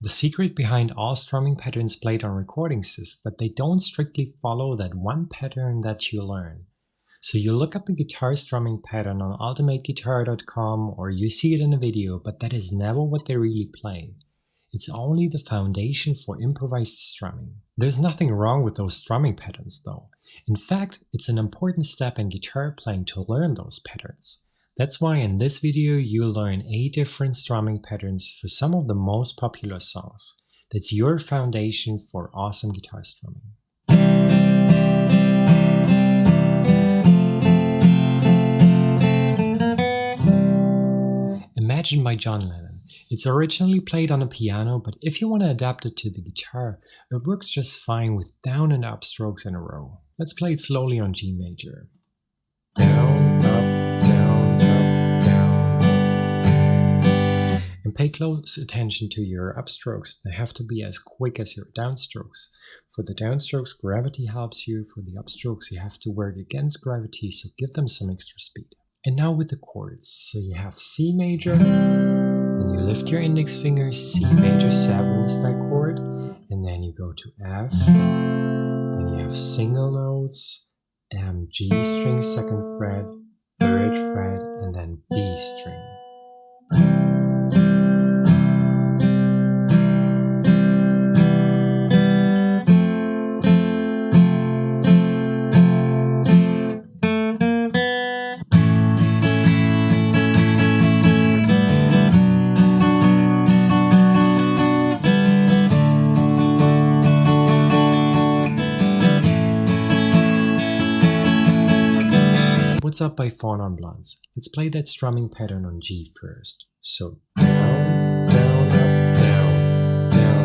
The secret behind all strumming patterns played on recordings is that they don't strictly follow that one pattern that you learn. So you look up a guitar strumming pattern on ultimateguitar.com or you see it in a video, but that is never what they really play. It's only the foundation for improvised strumming. There's nothing wrong with those strumming patterns though. In fact, it's an important step in guitar playing to learn those patterns. That's why in this video you'll learn 8 different strumming patterns for some of the most popular songs. That's your foundation for awesome guitar strumming. Imagine by John Lennon. It's originally played on a piano, but if you want to adapt it to the guitar, it works just fine with down and up strokes in a row. Let's play it slowly on G major. Down, up, down, up, down. And pay close attention to your upstrokes. They have to be as quick as your downstrokes. For the downstrokes, gravity helps you. For the upstrokes, you have to work against gravity, so give them some extra speed. And now with the chords. So you have C major, then you lift your index finger, C major 7 is that chord, and then you go to F, then you have single notes, G string 2nd fret, 3rd fret, and then B string. What's Up by Four Non Blondes. Let's play that strumming pattern on G first. So down, down, up, down,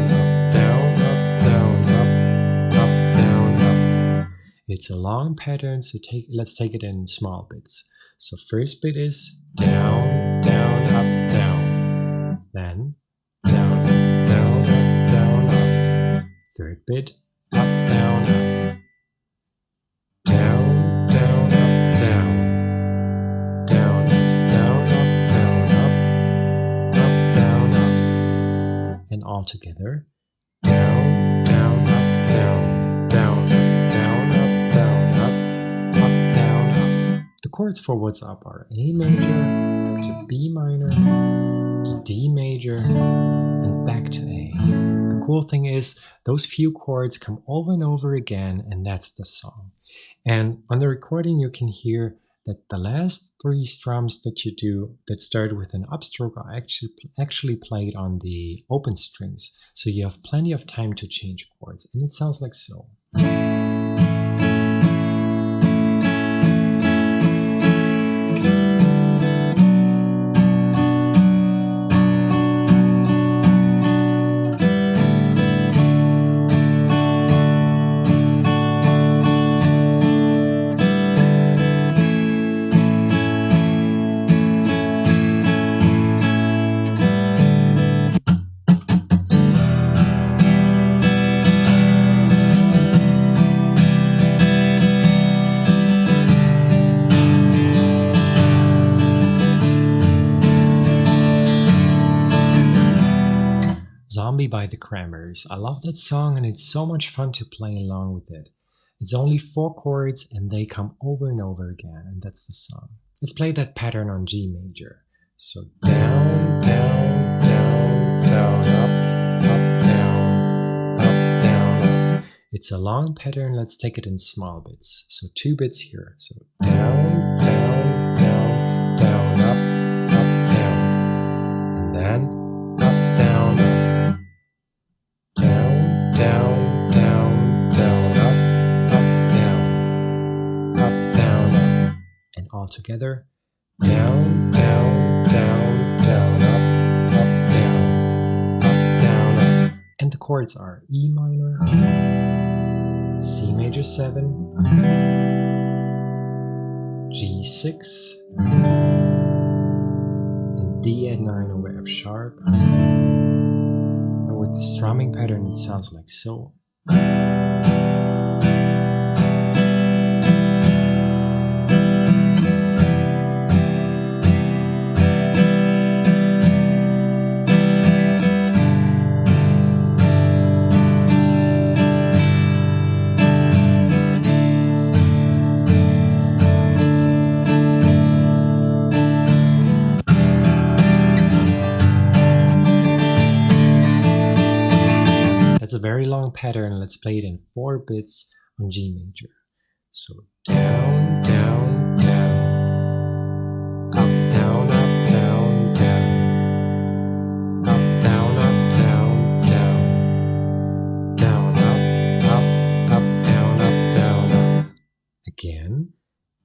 down, up, down, up, down, up, down, up. It's a long pattern, so let's take it in small bits. So first bit is down, down, up, down. Then down, down, up, down, up. Third bit, up, down, up. Down, down, up, down. Down, down, up, down, up, down, up. And all together. Down, down, up, down, down, down, up, down, down, up. The chords for What's Up are A major to B minor to D major and back to A. The cool thing is those few chords come over and over again, and that's the song. And on the recording you can hear that the last 3 strums that you do that start with an upstroke are actually played on the open strings, so you have plenty of time to change chords, and it sounds like so. Zombie by the Cranberries. I love that song and it's so much fun to play along with it. It's only 4 chords and they come over and over again, and that's the song. Let's play that pattern on G major. So down, down, down, down, up, down, up. It's a long pattern, let's take it in small bits. So 2 bits here. So down, down, down, down, up, down. And then up, down, up. Down, down, down, down, up, down, up. And all together. Down, down, down, down, up, down, up. And the chords are E minor, C major 7, G6, and D at 9 over F sharp. And with the strumming pattern, it sounds like so. very long pattern. Let's play it in 4 bits on G major. So down, down, down, up, down, up, down, down, up, down, up, down, down, down, up, down, down, up. Again,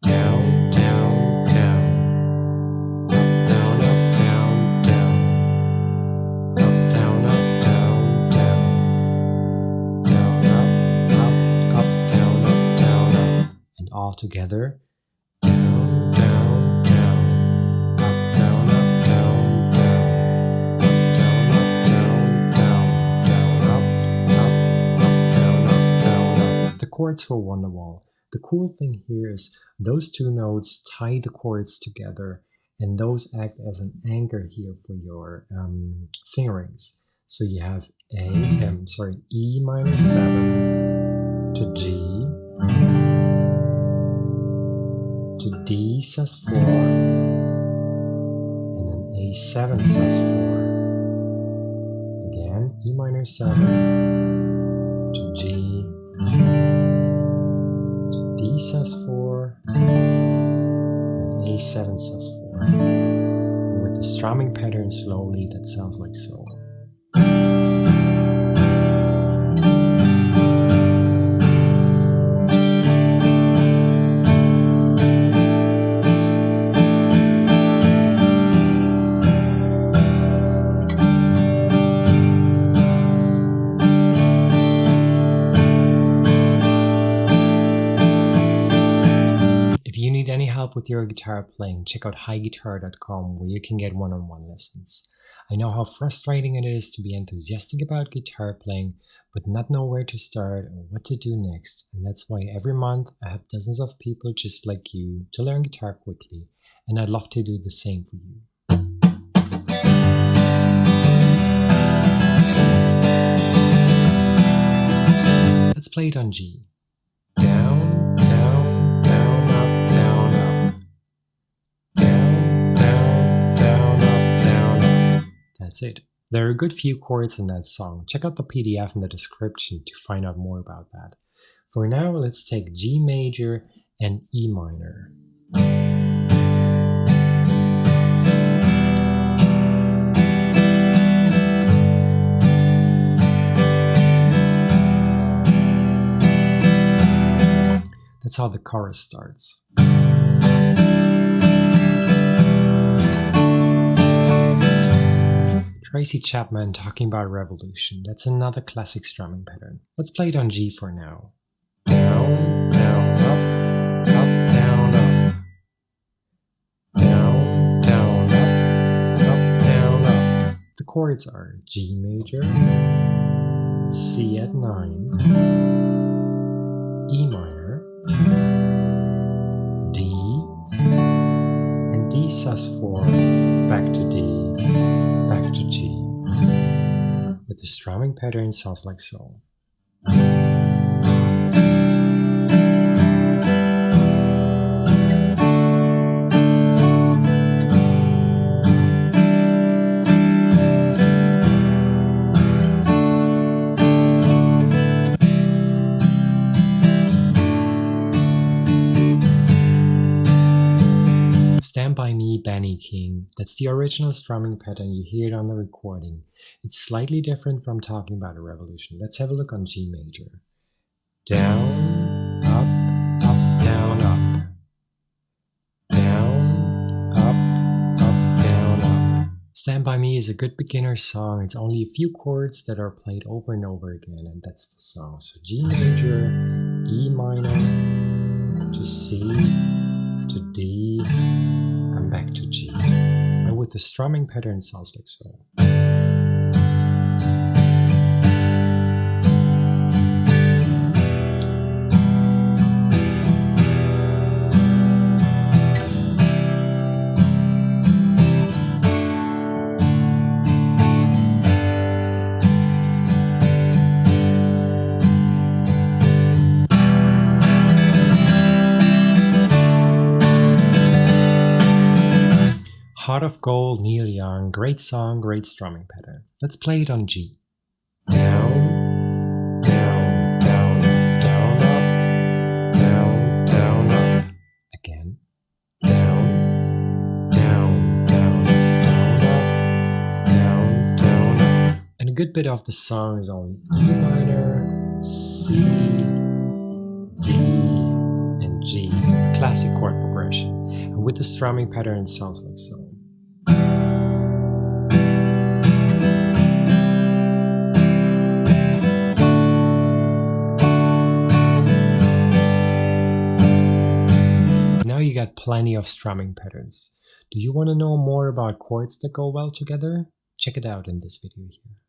down, down, down, up, down, down, down, up, down, down, down, down, up, down, down, up, and all together, down, down, down, up, down, down, down, down, up, down, up. The chords for Wonderwall. The cool thing here is those 2 notes tie the chords together, and those act as an anchor here for your fingerings. So you have E minor 7 to G to D sus4, and then A7 sus4. Again, E minor 7 to G to D sus4 and A7 sus4. And with the strumming pattern slowly, that sounds like so. With your guitar playing, check out highguitar.com where you can get one-on-one lessons. I know how frustrating it is to be enthusiastic about guitar playing but not know where to start or what to do next, and that's why every month I have dozens of people just like you to learn guitar quickly, and I'd love to do the same for you. Let's play it on G. Down, down, down, up, down, up. Down, down, down, up, down, up. That's it. There are a good few chords in that song. Check out the PDF in the description to find out more about that. For now, let's take G major and E minor. That's how the chorus starts. Tracy Chapman talking about revolution. That's another classic strumming pattern. Let's play it on G for now. Down, down, up, down, up. Down, down, up, down, up. The chords are G major, C at 9, E minor, D, and D sus4, back to D, back to G. With the strumming pattern sounds like so. Stand By Me, Benny King. That's the original strumming pattern. You hear it on the recording. It's slightly different from Talking About a Revolution. Let's have a look on G major. Down, up, down, up. Down, up, down, up. Stand By Me is a good beginner song. It's only a few chords that are played over and over again, and that's the song. So G major, E minor, to C, to D, and back to G. And with the strumming pattern sounds like so. Heart of Gold, Neil Young, great song, great strumming pattern. Let's play it on G. Down, good bit of the song is only E minor, C, D, and G, classic chord progression. And with the strumming pattern, it sounds like so. Now you got plenty of strumming patterns. Do you want to know more about chords that go well together? Check it out in this video here.